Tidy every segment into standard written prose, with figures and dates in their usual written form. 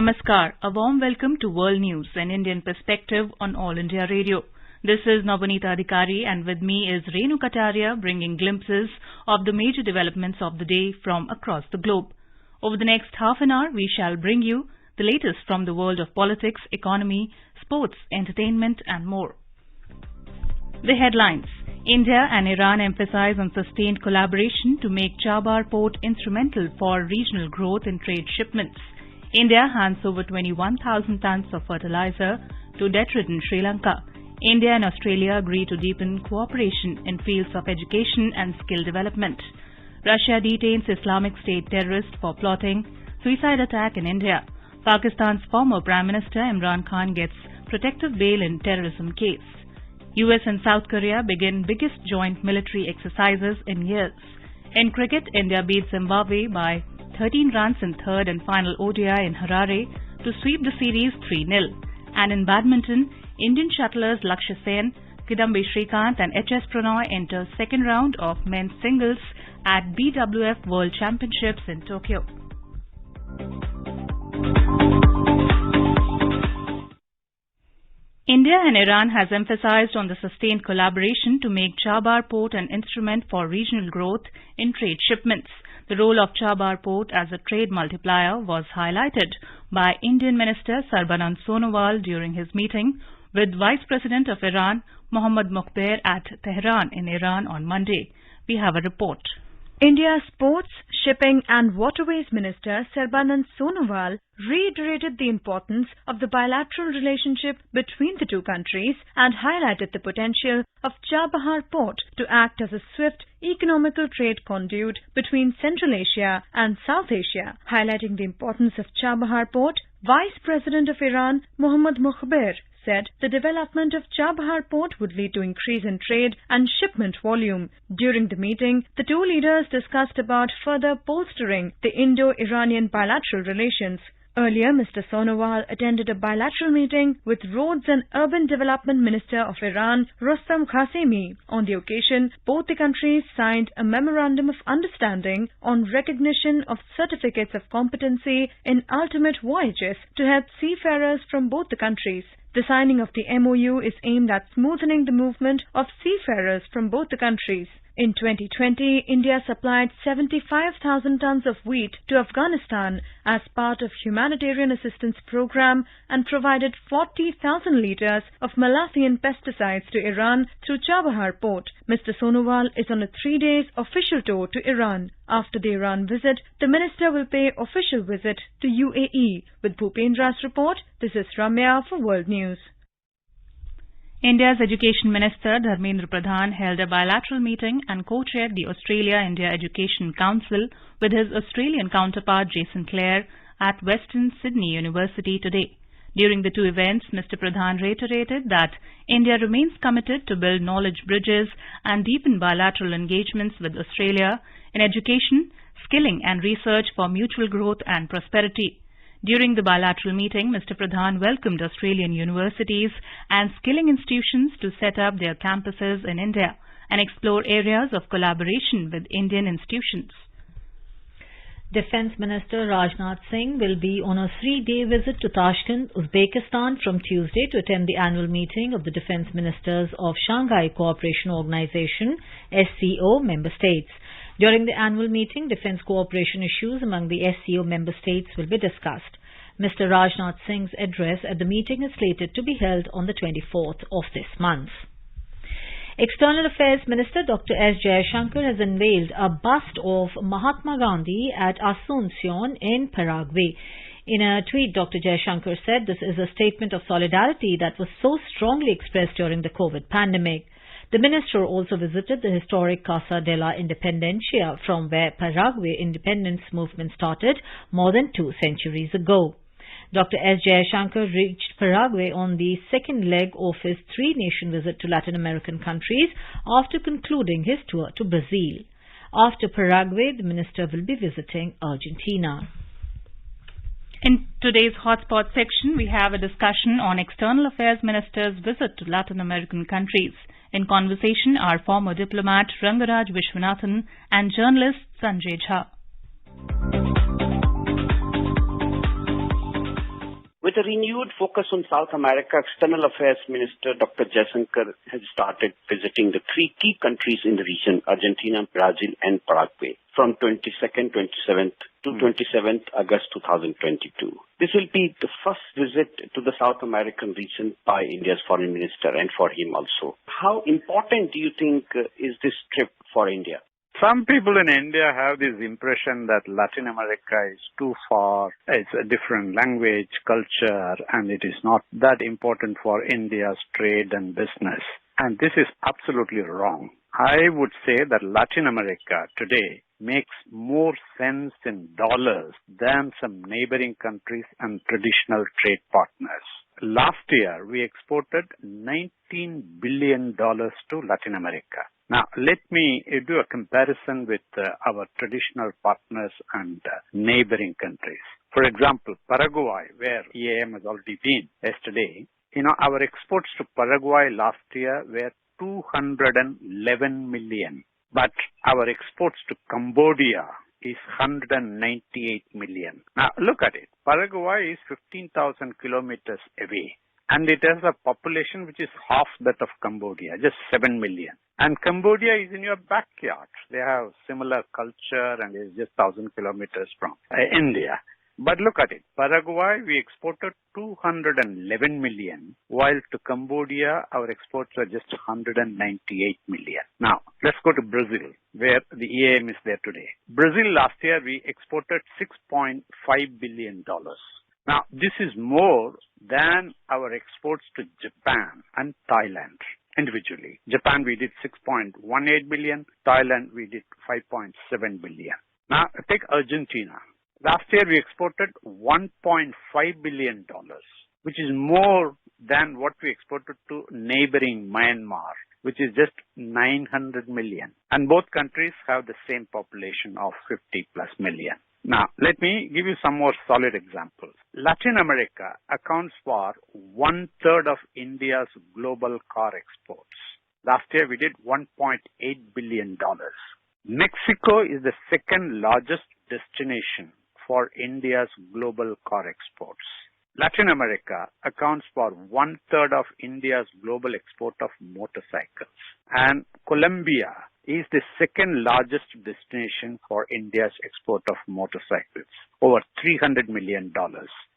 Namaskar, a warm welcome to World News, an Indian perspective on All India Radio. This is Navanita Adhikari and with me is Renu Kataria bringing glimpses of the major developments of the day from across the globe. Over the next half an hour, we shall bring you the latest from the world of politics, economy, sports, entertainment and more. The headlines. India and Iran emphasize on sustained collaboration to make Chabahar port instrumental for regional growth in trade shipments. India hands over 21,000 tons of fertilizer to debt-ridden Sri Lanka. India and Australia agree to deepen cooperation in fields of education and skill development. Russia detains Islamic State terrorist for plotting suicide attack in India. Pakistan's former Prime Minister Imran Khan gets protective bail in terrorism case. US and South Korea begin biggest joint military exercises in years. In cricket, India beat Zimbabwe by 13 runs in third and final ODI in Harare to sweep the series 3-0. And in badminton, Indian shuttlers Lakshya Sen, Kidambi Srikanth and HS Prannoy enter second round of men's singles at BWF World Championships in Tokyo. India and Iran has emphasized on the sustained collaboration to make Chabahar port an instrument for regional growth in trade shipments. The role of Chabahar port as a trade multiplier was highlighted by Indian Minister Sarbanand Sonowal during his meeting with Vice President of Iran Mohammad Mokhber at Tehran in Iran on Monday. We have a report. India's Ports, Shipping and Waterways Minister Sarbanand Sonowal reiterated the importance of the bilateral relationship between the two countries and highlighted the potential of Chabahar Port to act as a swift economical trade conduit between Central Asia and South Asia. Highlighting the importance of Chabahar Port, Vice President of Iran Mohammad Mokhber said the development of Chabahar port would lead to increase in trade and shipment volume. During the meeting, the two leaders discussed about further bolstering the Indo-Iranian bilateral relations. Earlier, Mr. Sonowal attended a bilateral meeting with Roads and Urban Development Minister of Iran, Rostam Qasemi. On the occasion, both the countries signed a Memorandum of Understanding on recognition of certificates of competency in ultimate voyages to help seafarers from both the countries. The signing of the MOU is aimed at smoothening the movement of seafarers from both the countries. In 2020, India supplied 75,000 tons of wheat to Afghanistan as part of humanitarian assistance program and provided 40,000 liters of malathion pesticides to Iran through Chabahar port. Mr. Sonowal is on a 3-day official tour to Iran. After the Iran visit, the minister will pay official visit to UAE. With Bhupendra's report, this is Ramya for World News. India's Education Minister Dharmendra Pradhan held a bilateral meeting and co-chaired the Australia-India Education Council with his Australian counterpart Jason Clare at Western Sydney University today. During the two events, Mr. Pradhan reiterated that India remains committed to build knowledge bridges and deepen bilateral engagements with Australia in education, skilling and research for mutual growth and prosperity. During the bilateral meeting, Mr. Pradhan welcomed Australian universities and skilling institutions to set up their campuses in India and explore areas of collaboration with Indian institutions. Defence Minister Rajnath Singh will be on a 3-day visit to Tashkent, Uzbekistan from Tuesday to attend the annual meeting of the Defence Ministers of Shanghai Cooperation Organization (SCO) member states. During the annual meeting, defence cooperation issues among the SCO member states will be discussed. Mr. Rajnath Singh's address at the meeting is slated to be held on the 24th of this month. External Affairs Minister Dr. S. Jaishankar has unveiled a bust of Mahatma Gandhi at Asuncion in Paraguay. In a tweet, Dr. Jaishankar said this is a statement of solidarity that was so strongly expressed during the COVID pandemic. The minister also visited the historic Casa de la Independencia, from where Paraguay independence movement started more than 2 centuries ago. Dr. S. Jaishankar reached Paraguay on the second leg of his 3-nation visit to Latin American countries after concluding his tour to Brazil. After Paraguay, the minister will be visiting Argentina. In today's hotspot section, we have a discussion on External Affairs Minister's visit to Latin American countries. In conversation are former diplomat Rangaraj Vishwanathan and journalist Sanjay Jha. With a renewed focus on South America, External Affairs Minister Dr. Jaishankar has started visiting the three key countries in the region, Argentina, Brazil and Paraguay, from 22nd, 27th to 27th August 2022. This will be the first visit to the South American region by India's foreign minister and for him also. How important do you think is this trip for India? Some people in India have this impression that Latin America is too far, it's a different language, culture, and it is not that important for India's trade and business. And this is absolutely wrong. I would say that Latin America today makes more sense in dollars than some neighboring countries and traditional trade partners. Last year, we exported $19 billion to Latin America. Now, let me do a comparison with our traditional partners and neighboring countries. For example, Paraguay, where EAM has already been yesterday, our exports to Paraguay last year were 211 million. But our exports to Cambodia is 198 million. Now, look at it. Paraguay is 15,000 kilometers away. And it has a population which is half that of Cambodia, just 7 million. And Cambodia is in your backyard. They have similar culture and is just 1,000 kilometers from India. But look at it. Paraguay, we exported 211 million, while to Cambodia, our exports are just 198 million. Now, let's go to Brazil, where the EAM is there today. Brazil, last year, we exported $6.5 billion. Now, this is more than our exports to Japan and Thailand individually. Japan, we did 6.18 billion. Thailand, we did 5.7 billion. Now, take Argentina. Last year, we exported $1.5 billion, which is more than what we exported to neighboring Myanmar, which is just 900 million. And both countries have the same population of 50 plus million. Now, let me give you some more solid examples. Latin America accounts for 1/3 of India's global car exports. Last year, we did $1.8 billion. Mexico is the second largest destination for India's global car exports. Latin America accounts for 1/3 of India's global export of motorcycles. And Colombia is the second largest destination for India's export of motorcycles, over $300 million.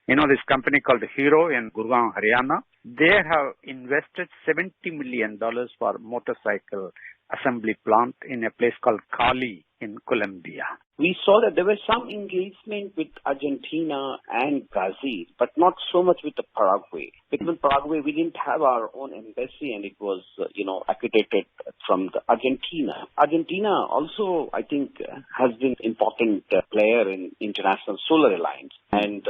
This company called Hero in Gurgaon, Haryana, they have invested $70 million for motorcycle assembly plant in a place called Cali in Colombia. We saw that there was some engagement with Argentina and Brazil, but not so much with the Paraguay. Because in Paraguay, we didn't have our own embassy and it was, accredited from the Argentina. Argentina also, I think, has been an important player in International Solar Alliance. And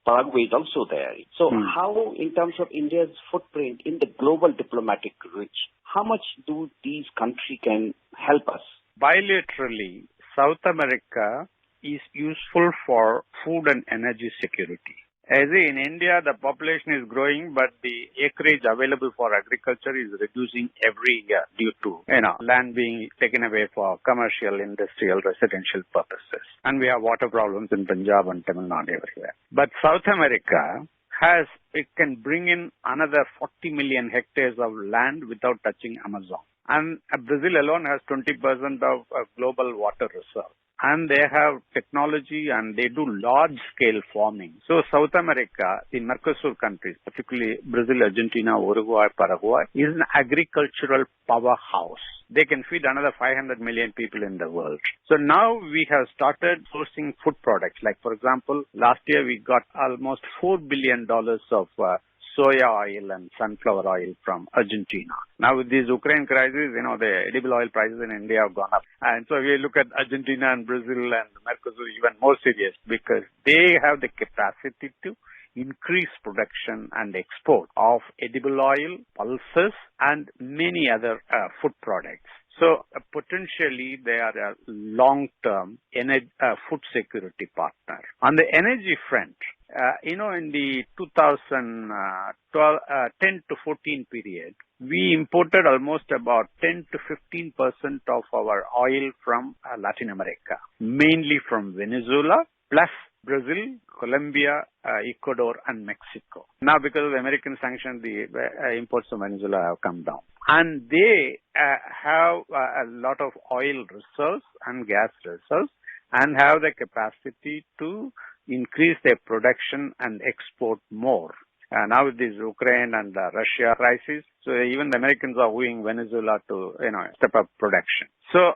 Paraguay is also there. So how, in terms of India's footprint in the global diplomatic reach, how much do these countries can help us? Bilaterally, South America is useful for food and energy security. As in India, the population is growing, but the acreage available for agriculture is reducing every year due to, land being taken away for commercial, industrial, residential purposes. And we have water problems in Punjab and Tamil Nadu everywhere. But South America it can bring in another 40 million hectares of land without touching Amazon. And Brazil alone has 20% of global water reserve. And they have technology and they do large-scale farming. So South America, the Mercosur countries, particularly Brazil, Argentina, Uruguay, Paraguay, is an agricultural powerhouse. They can feed another 500 million people in the world. So now we have started sourcing food products. Like, for example, last year we got almost $4 billion of soya oil and sunflower oil from Argentina. Now with this Ukraine crisis, the edible oil prices in India have gone up. And so we look at Argentina and Brazil and Mercosur even more serious because they have the capacity to increase production and export of edible oil, pulses, and many other food products. So potentially they are a long-term food security partner. On the energy front, in the 2010 to 14 period, we imported almost about 10 to 15% of our oil from Latin America, mainly from Venezuela, plus Brazil, Colombia, Ecuador, and Mexico. Now, because of the American sanctions, the imports from Venezuela have come down. And they have a lot of oil reserves and gas reserves and have the capacity to increase their production and export more. Now with this Ukraine and Russia crisis, so even the Americans are wooing Venezuela to, step up production. So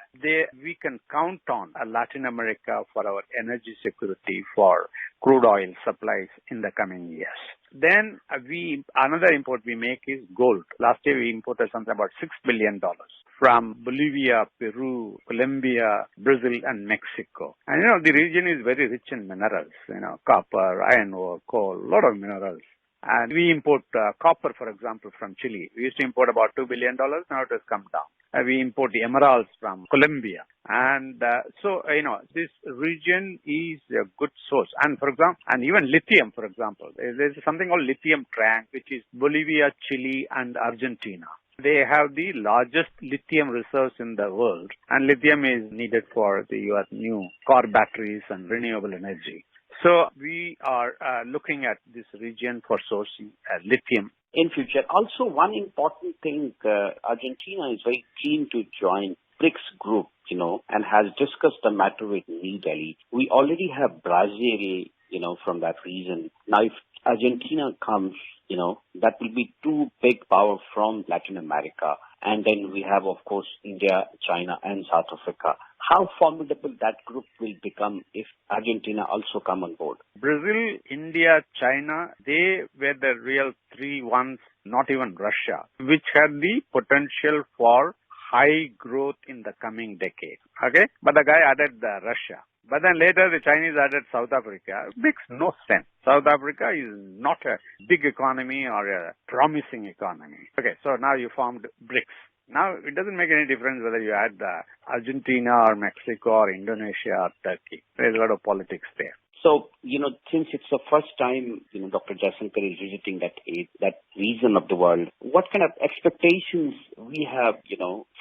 we can count on Latin America for our energy security for crude oil supplies in the coming years. Then another import we make is gold. Last year we imported something about $6 billion from Bolivia, Peru, Colombia, Brazil, and Mexico. And the region is very rich in minerals, copper, iron ore, coal, a lot of minerals. And we import copper, for example, from Chile. We used to import about $2 billion. Now it has come down. We import the emeralds from Colombia. And this region is a good source. And for example, and even lithium, for example, there's something called lithium triangle, which is Bolivia, Chile, and Argentina. They have the largest lithium reserves in the world. And lithium is needed for your new car batteries and renewable energy. So we are looking at this region for sourcing lithium in future. Also, one important thing, Argentina is very keen to join BRICS group, and has discussed the matter with New Delhi. We already have Brazil, from that region. Now, if Argentina comes, that will be two big powers from Latin America. And then we have, of course, India, China, and South Africa. How formidable that group will become if Argentina also come on board? Brazil, India, China, they were the real three ones, not even Russia, which had the potential for high growth in the coming decade. Okay? But the guy added Russia. But then later the Chinese added South Africa. It makes no sense. South Africa is not a big economy or a promising economy. Okay, so now you formed BRICS. Now it doesn't make any difference whether you add Argentina or Mexico or Indonesia or Turkey. There's a lot of politics there. So, since it's the first time, Dr. Jaishankar is visiting that region of the world, what kind of expectations we have,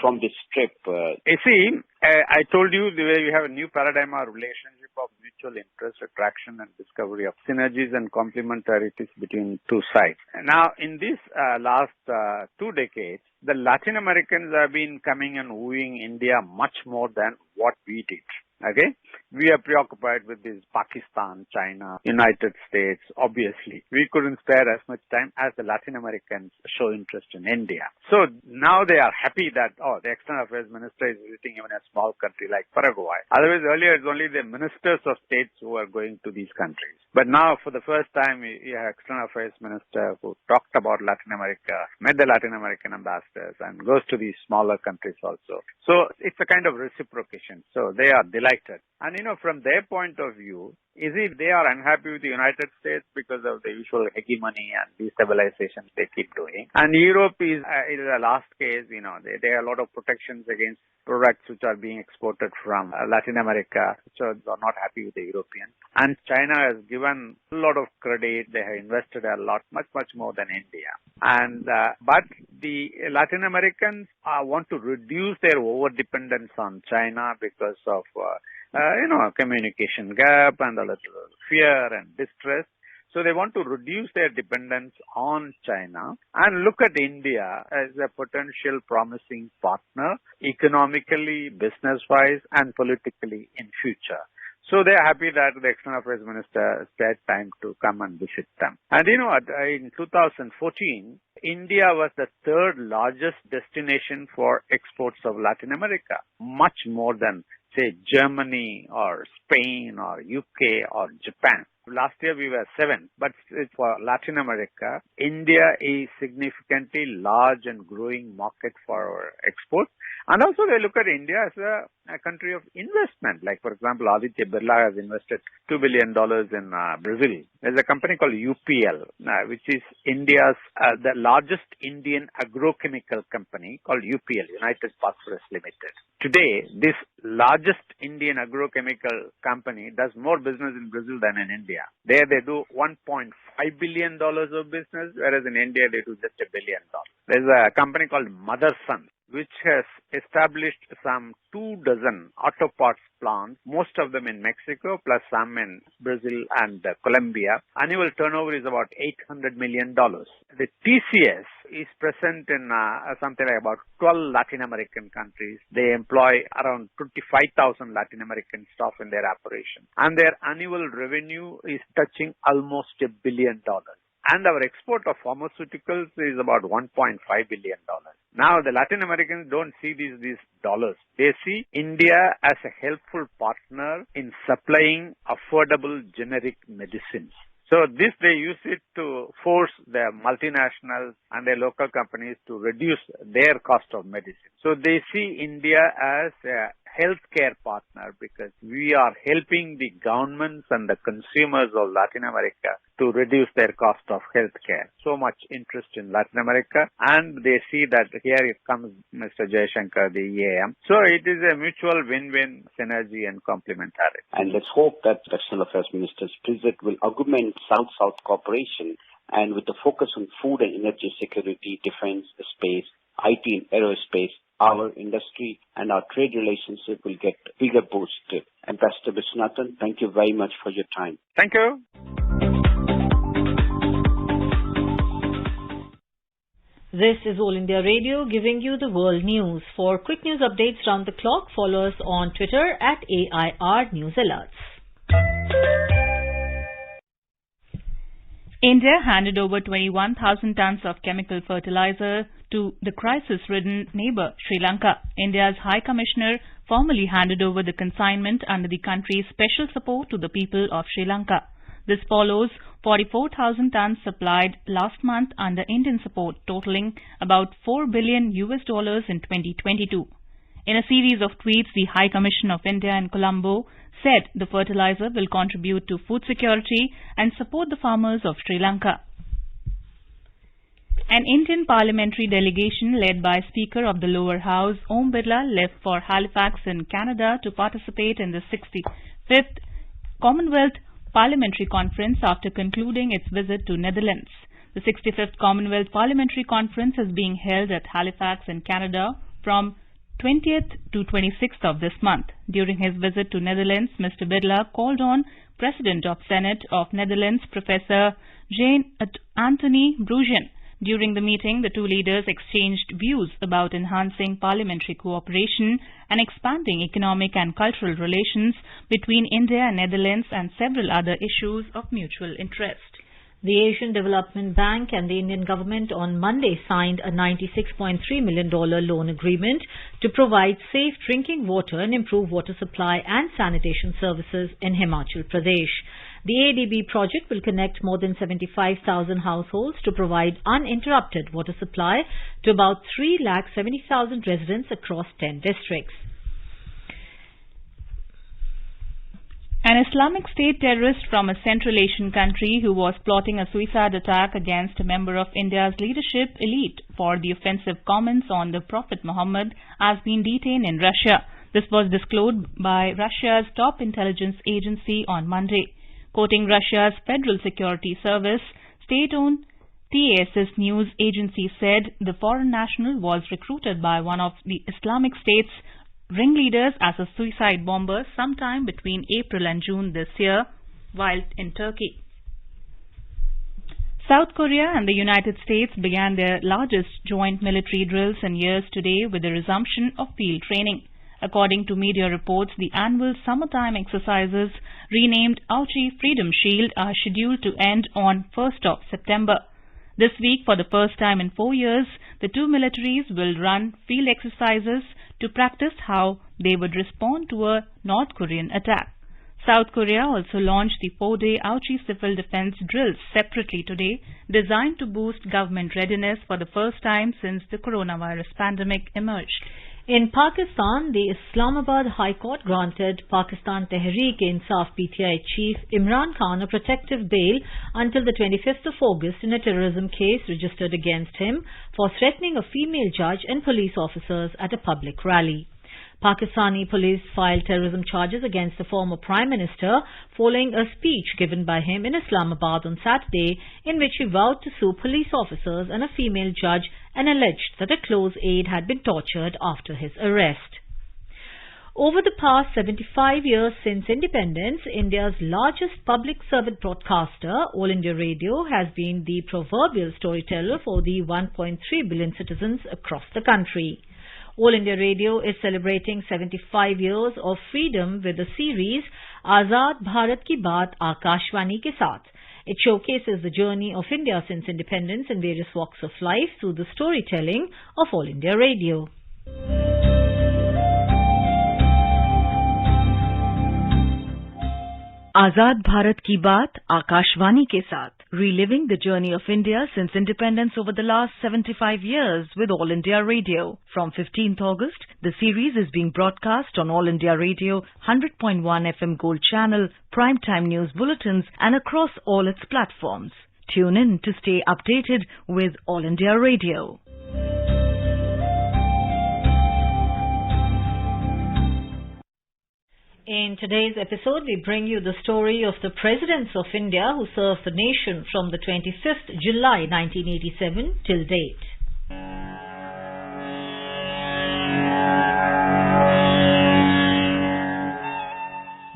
from this trip? You see, I told you the way we have a new paradigm or relationship of mutual interest, attraction, and discovery of synergies and complementarities between two sides. Now, in this last 2 decades, the Latin Americans have been coming and wooing India much more than what we did. Okay? We are preoccupied with this Pakistan, China, United States, obviously. We couldn't spare as much time as the Latin Americans show interest in India. So now they are happy that, the External Affairs Minister is visiting even a small country like Paraguay. Otherwise, earlier it's only the ministers of states who are going to these countries. But now, for the first time, we have External Affairs Minister who talked about Latin America, met the Latin American ambassadors, and goes to these smaller countries also. So it's a kind of reciprocation. So they are delighted. And from their point of view, is it they are unhappy with the United States because of the usual hegemony and destabilization they keep doing? And Europe is a last case, there are a lot of protections against products which are being exported from Latin America, so they are not happy with the Europeans. And China has given a lot of credit. They have invested a lot, much more than India. And but the Latin Americans want to reduce their over-dependence on China because of communication gap and a little fear and distress. So they want to reduce their dependence on China and look at India as a potential promising partner economically, business-wise, and politically in future. So they are happy that the External Affairs Minister spent time to come and visit them. And in 2014, India was the third largest destination for exports of Latin America, much more than, say, Germany or Spain or UK or Japan. Last year we were 7th, but for Latin America, India is significantly large and growing market for our exports. And also they look at India as a country of investment. Like, for example, Aditya Birla has invested $2 billion in Brazil. There's a company called UPL, which is India's, the largest Indian agrochemical company called UPL, United Phosphorus Limited. Today, this largest Indian agrochemical company does more business in Brazil than in India. There they do $1.5 billion of business, whereas in India they do just $1 billion. There's a company called Motherson, which has established some 24 auto parts plants, most of them in Mexico, plus some in Brazil and Colombia. Annual turnover is about $800 million. The TCS is present in something like about 12 Latin American countries. They employ around 25,000 Latin American staff in their operation. And their annual revenue is touching almost $1 billion. And our export of pharmaceuticals is about $1.5 billion. Now, the Latin Americans don't see these dollars. They see India as a helpful partner in supplying affordable generic medicines. So they use it to force their multinationals and their local companies to reduce their cost of medicine. So they see India as a healthcare partner because we are helping the governments and the consumers of Latin America to reduce their cost of healthcare. So much interest in Latin America, and they see that here it comes Mr. Jaishankar, the EAM. So it is a mutual win-win synergy and complementarity. And let's hope that the External Affairs Minister's visit will augment South-South cooperation, and with the focus on food and energy security, defense, space, IT and aerospace, our industry and our trade relationship will get bigger boosted. Ambassador Viswanathan, thank you very much for your time. Thank you. This is All India Radio giving you the world news. For quick news updates round the clock, follow us on Twitter at AIR News Alerts. India handed over 21,000 tons of chemical fertilizer to the crisis-ridden neighbour Sri Lanka. India's High Commissioner formally handed over the consignment under the country's special support to the people of Sri Lanka. This follows 44,000 tons supplied last month under Indian support, totaling about $4 billion in 2022. In a series of tweets, the High Commission of India in Colombo said the fertilizer will contribute to food security and support the farmers of Sri Lanka. An Indian parliamentary delegation led by Speaker of the Lower House, Om Birla, left for Halifax in Canada to participate in the 65th Commonwealth Parliamentary Conference after concluding its visit to Netherlands. The 65th Commonwealth Parliamentary Conference is being held at Halifax in Canada from 20th to 26th of this month. During his visit to Netherlands, Mr. Birla called on President of Senate of Netherlands, Professor Jan Anthony Bruijn. During the meeting, the two leaders exchanged views about enhancing parliamentary cooperation and expanding economic and cultural relations between India and Netherlands and several other issues of mutual interest. The Asian Development Bank and the Indian government on Monday signed a $96.3 million loan agreement to provide safe drinking water and improve water supply and sanitation services in Himachal Pradesh. The ADB project will connect more than 75,000 households to provide uninterrupted water supply to about 370,000 residents across 10 districts. An Islamic State terrorist from a Central Asian country who was plotting a suicide attack against a member of India's leadership elite for the offensive comments on the Prophet Muhammad has been detained in Russia. This was disclosed by Russia's top intelligence agency on Monday. Quoting Russia's Federal Security Service, state-owned TASS news agency said the foreign national was recruited by one of the Islamic State's ringleaders as a suicide bomber sometime between April and June this year while in Turkey. South Korea and the United States began their largest joint military drills in years today with the resumption of field training. According to media reports, the annual summertime exercises, renamed Auchi Freedom Shield, are scheduled to end on 1st of September. This week, for the first time in 4 years, the two militaries will run field exercises to practice how they would respond to a North Korean attack. South Korea also launched the 4-day Auchi civil defense drills separately today, designed to boost government readiness for the first time since the coronavirus pandemic emerged. In Pakistan, the Islamabad High Court granted Pakistan Tehreek-e-Insaf PTI chief Imran Khan a protective bail until the 25th of August in a terrorism case registered against him for threatening a female judge and police officers at a public rally. Pakistani police filed terrorism charges against the former Prime Minister following a speech given by him in Islamabad on Saturday in which he vowed to sue police officers and a female judge and alleged that a close aide had been tortured after his arrest. Over the past 75 years since independence, India's largest public servant broadcaster, All India Radio, has been the proverbial storyteller for the 1.3 billion citizens across the country. All India Radio is celebrating 75 years of freedom with the series Azad Bharat Ki Baat Akashvani ke Saath. It showcases the journey of India since independence in various walks of life through the storytelling of All India Radio. Azad Bharat Ki Baat Akashvani ke Saath, reliving the journey of India since independence over the last 75 years with All India Radio. From 15th August, the series is being broadcast on All India Radio, 100.1 FM Gold Channel, primetime news bulletins and across all its platforms. Tune in to stay updated with All India Radio. In today's episode, we bring you the story of the presidents of India who served the nation from the 25th July 1987 till date.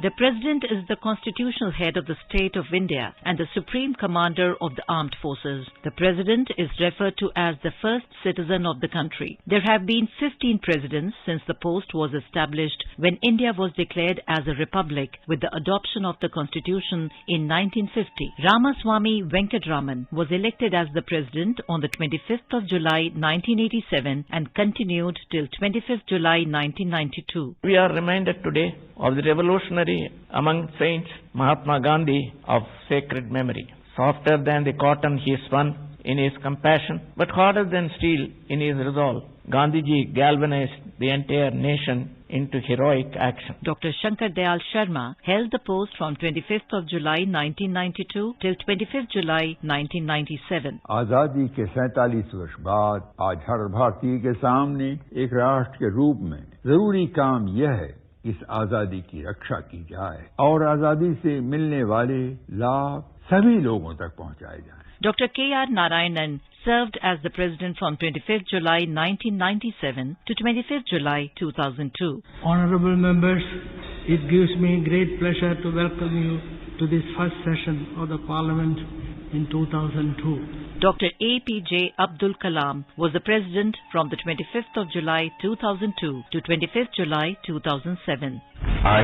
The President is the constitutional head of the state of India and the Supreme Commander of the Armed Forces. The President is referred to as the first citizen of the country. There have been 15 presidents since the post was established when India was declared as a republic with the adoption of the Constitution in 1950. Ramaswamy Venkatraman was elected as the President on the 25th of July 1987 and continued till 25th July 1992. We are reminded today of the revolutionary among saints Mahatma Gandhi of sacred memory. Softer than the cotton he spun in his compassion, but harder than steel in his resolve, Gandhiji galvanized the entire nation into heroic action. Dr. Shankar Dayal Sharma held the post from 25th of July 1992 till 25th July 1997. आजादी के 47 वर्ष बाद आज हर भारतीय के सामने एक राष्ट्र के रूप में जरूरी काम यह है इस आजादी की रक्षा की जाए और आजादी से मिलने वाले लाभ सभी लोगों तक पहुंचाए जाएं. Dr. K.R. Narayanan served as the President from 25th July 1997 to 25th July 2002. Honorable members, it gives me great pleasure to welcome you to this first session of the Parliament in 2002. Dr. A.P.J. Abdul Kalam was the President from the 25th of July 2002 to 25th July 2007. I,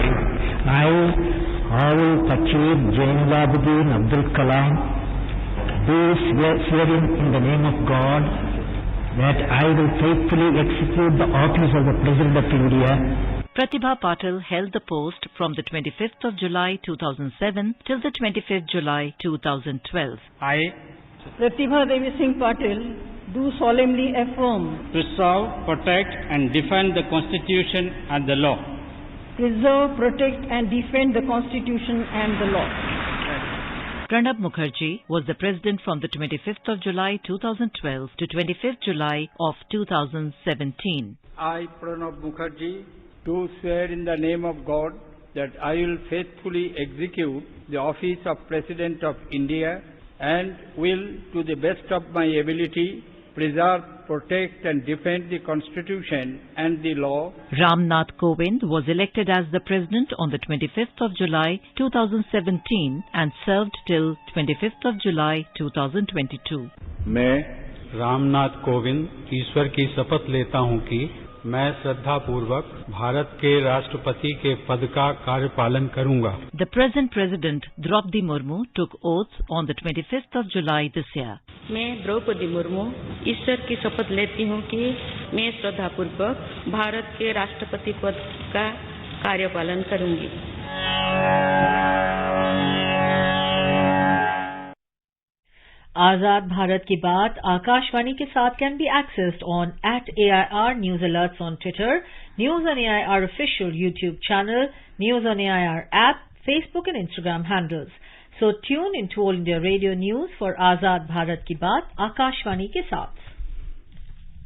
Honorable Pakir Jainulabuddin Abdul Kalam, do swearing in the name of God that I will faithfully execute the office of the President of India. Pratibha Patil held the post from the 25th of July 2007 till the 25th July 2012. I, Pratibha Devi Singh Patil, do solemnly affirm to serve, protect and defend the Constitution and the law. Preserve, protect and defend the Constitution and the law. Pranab Mukherjee was the President from the 25th of July 2012 to 25th July of 2017. I, Pranab Mukherjee, do swear in the name of God that I will faithfully execute the office of President of India and will, to the best of my ability, preserve, protect and defend the Constitution and the law. Ram Nath Kovind was elected as the President on the 25th of July 2017 and served till 25th of July 2022. मैं रामनाथ कोविंद ईश्वर की शपथ लेता हूं कि मैं श्रद्धापूर्वक भारत के राष्ट्रपति के पद का कार्यपालन करूंगा. The present President Draupadi Murmu took oath on the 25th of July this year. मैं द्रौपदी मुर्मू ईश्वर की शपथ लेती हूं कि मैं श्रद्धापूर्वक भारत के राष्ट्रपति पद का कार्यपालन करूंगी. Azad Bharat Ki Baat Akashvani ke Saath can be accessed on @AIR News Alerts on Twitter, News on AIR official YouTube channel, News on AIR app, Facebook and Instagram handles. So tune into All India Radio News for Azad Bharat Ki Baat Akashvani ke Saath.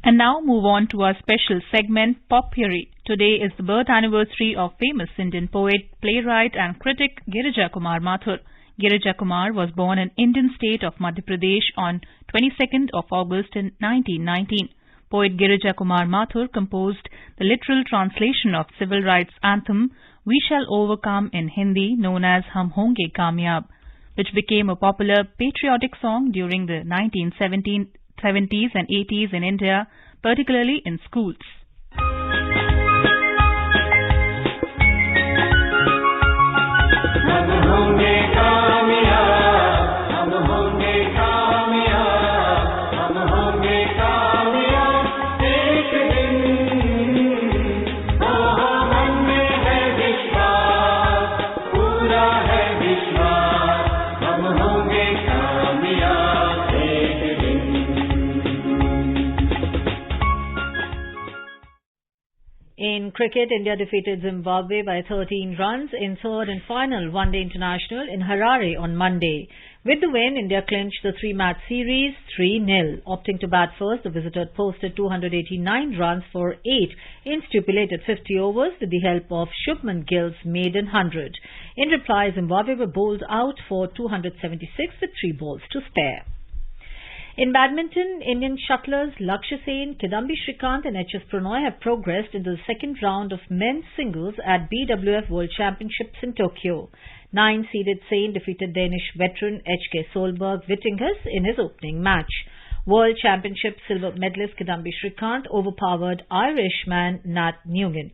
And now move on to our special segment Potpourri. Today is the birth anniversary of famous Indian poet, playwright and critic Girija Kumar Mathur. Girija Kumar was born in Indian state of Madhya Pradesh on 22nd of August in 1919. Poet Girija Kumar Mathur composed the literal translation of civil rights anthem We Shall Overcome in Hindi, known as Hum Honge Kamyab, which became a popular patriotic song during the 1970s and 80s in India, particularly in schools. In cricket, India defeated Zimbabwe by 13 runs in third and final one-day international in Harare on Monday. With the win, India clinched the three-match series 3-0. Opting to bat first, the visitors posted 289 runs for 8 in stipulated 50 overs with the help of Shubman Gill's maiden 100. In reply, Zimbabwe were bowled out for 276 with 3 balls to spare. In badminton, Indian shuttlers Lakshya Sen, Kidambi Shrikant and HS Pranoy have progressed into the second round of men's singles at BWF World Championships in Tokyo. 9-seeded Sen defeated Danish veteran HK Solberg Vittinghus in his opening match. World Championship silver medalist Kidambi Shrikant overpowered Irishman Nat Nugent.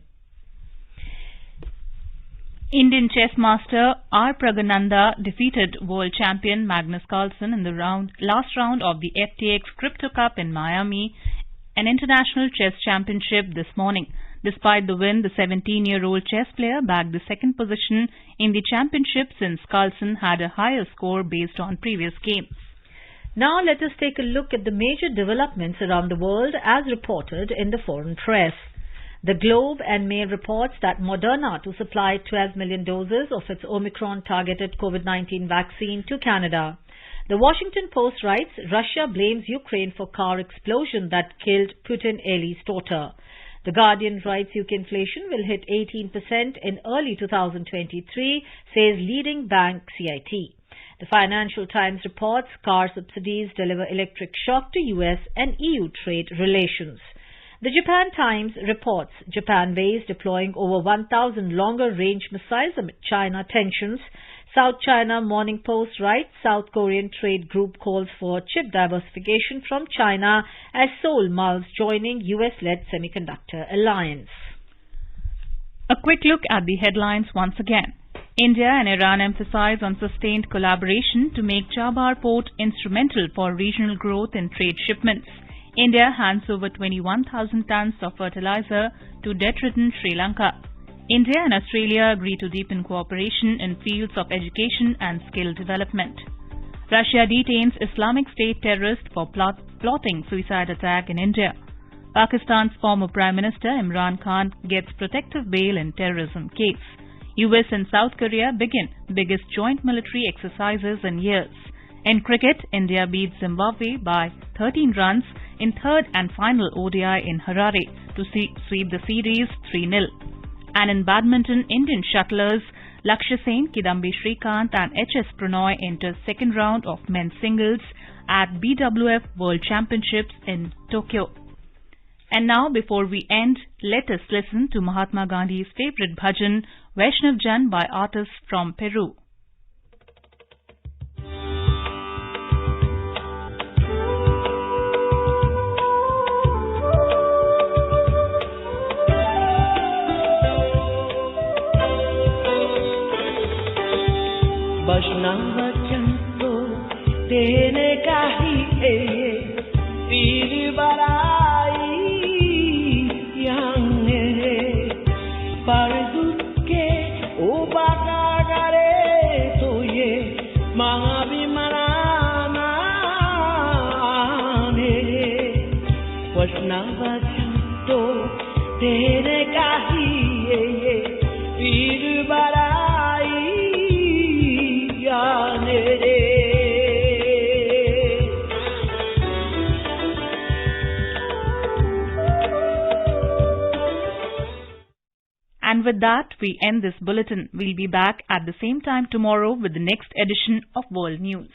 Indian chess master R. Pragananda defeated world champion Magnus Carlsen in the last round of the FTX Crypto Cup in Miami, an international chess championship this morning. Despite the win, the 17-year-old chess player bagged the second position in the championship since Carlsen had a higher score based on previous games. Now let us take a look at the major developments around the world as reported in the foreign press. The Globe and Mail reports that Moderna to supply 12 million doses of its Omicron-targeted COVID-19 vaccine to Canada. The Washington Post writes, Russia blames Ukraine for car explosion that killed Putin Eli's daughter. The Guardian writes UK inflation will hit 18% in early 2023, says leading bank CIT. The Financial Times reports car subsidies deliver electric shock to US and EU trade relations. The Japan Times reports Japan weighs deploying over 1,000 longer-range missiles amid China tensions. South China Morning Post writes South Korean trade group calls for chip diversification from China as Seoul mulls joining US-led semiconductor alliance. A quick look at the headlines once again. India and Iran emphasize on sustained collaboration to make Chabahar port instrumental for regional growth in trade shipments. India hands over 21,000 tons of fertilizer to debt-ridden Sri Lanka. India and Australia agree to deepen cooperation in fields of education and skill development. Russia detains Islamic State terrorist for plotting suicide attack in India. Pakistan's former Prime Minister Imran Khan gets protective bail in terrorism case. US and South Korea begin biggest joint military exercises in years. In cricket, India beats Zimbabwe by 13 runs in third and final ODI in Harare to sweep the series 3-0. And in badminton, Indian shuttlers Lakshya Sen, Kidambi Shrikant and HS Pranoy enter second round of men's singles at BWF World Championships in Tokyo. And now, before we end, let us listen to Mahatma Gandhi's favorite bhajan, Vaishnav Jan, by artists from Peru. वैष्णव जन को देने का ही पीर बड़ाई यांग पर दुखे उबाका करे तो ये महाविमराना वैष्णव जन को देने का ही पीर बड़ाई And with that, we end this bulletin. We'll be back at the same time tomorrow with the next edition of World News.